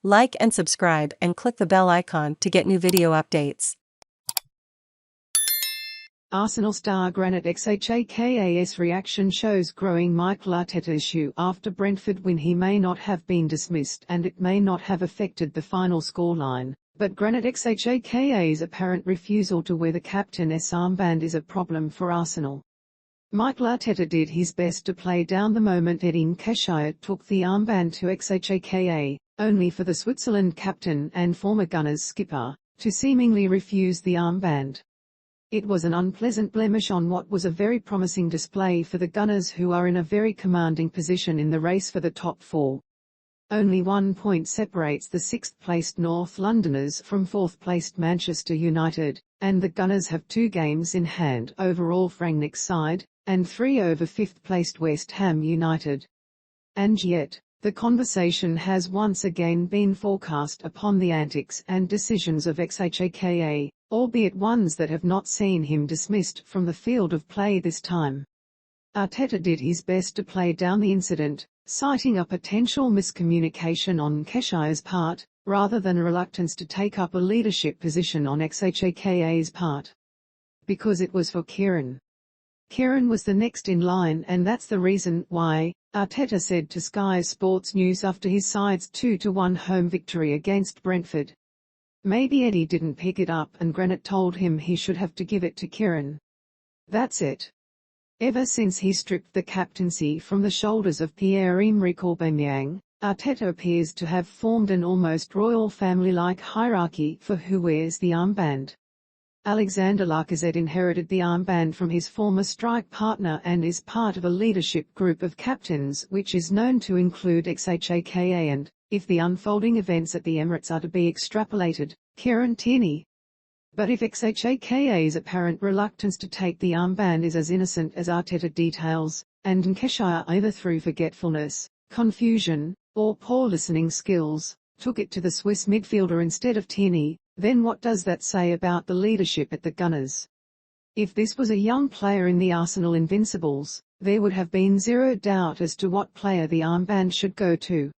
Like and subscribe and click the bell icon to get new video updates. Arsenal star Granit Xhaka'S reaction shows growing Mikel Arteta issue after Brentford win. He may not have been dismissed and it may not have affected the final scoreline, but Granit Xhaka'S' apparent refusal to wear the captain's armband is a problem for Arsenal. Mikel Arteta did his best to play down the moment Eddie Nketiah took the armband to Xhaka, only for the Switzerland captain and former Gunners skipper to seemingly refuse the armband. It was an unpleasant blemish on what was a very promising display for the Gunners, who are in a very commanding position in the race for the top four. Only 1 point separates the 6th-placed North Londoners from 4th-placed Manchester United, and the Gunners have 2 games in hand over Ralf Rangnick's side, and 3 over 5th-placed West Ham United. And yet, the conversation has once again been forecast upon the antics and decisions of Xhaka, albeit ones that have not seen him dismissed from the field of play this time. Arteta did his best to play down the incident, citing a potential miscommunication on Nketiah's part, rather than a reluctance to take up a leadership position on Xhaka's part. Because it was for Kieran. Kieran was the next in line, and that's the reason why, Arteta said to Sky Sports News after his side's 2-1 home victory against Brentford. Maybe Eddie didn't pick it up and Granit told him he should have to give it to Kieran. That's it. Ever since he stripped the captaincy from the shoulders of Pierre Emerick Aubameyang, Arteta appears to have formed an almost royal family-like hierarchy for who wears the armband. Alexandre Lacazette inherited the armband from his former strike partner and is part of a leadership group of captains which is known to include Xhaka and, if the unfolding events at the Emirates are to be extrapolated, Kieran Tierney. But if Xhaka's apparent reluctance to take the armband is as innocent as Arteta details, and Nketiah either through forgetfulness, confusion, or poor listening skills, took it to the Swiss midfielder instead of Tierney, then what does that say about the leadership at the Gunners? If this was a young player in the Arsenal Invincibles, there would have been zero doubt as to what player the armband should go to.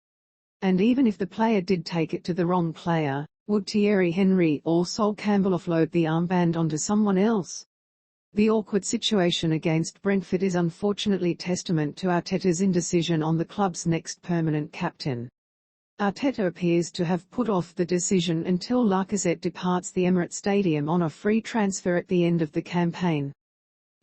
And even if the player did take it to the wrong player, would Thierry Henry or Sol Campbell offload the armband onto someone else? The awkward situation against Brentford is unfortunately testament to Arteta's indecision on the club's next permanent captain. Arteta appears to have put off the decision until Lacazette departs the Emirates Stadium on a free transfer at the end of the campaign.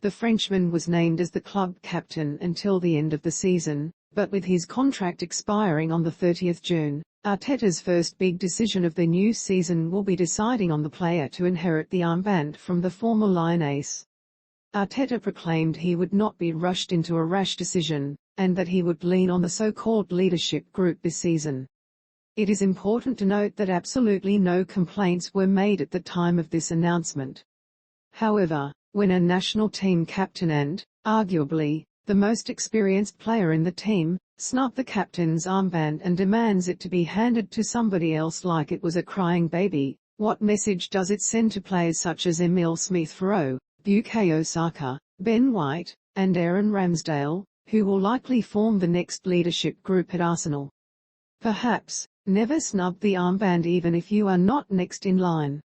The Frenchman was named as the club captain until the end of the season, but with his contract expiring on the 30th June, Arteta's first big decision of the new season will be deciding on the player to inherit the armband from the former Lyon ace. Arteta proclaimed he would not be rushed into a rash decision, and that he would lean on the so-called leadership group this season. It is important to note that absolutely no complaints were made at the time of this announcement. However, when a national team captain and, arguably, the most experienced player in the team, snubs the captain's armband and demands it to be handed to somebody else like it was a crying baby, what message does it send to players such as Emile Smith Rowe, Bukayo Saka, Ben White, and Aaron Ramsdale, who will likely form the next leadership group at Arsenal? Perhaps, never snub the armband even if you are not next in line.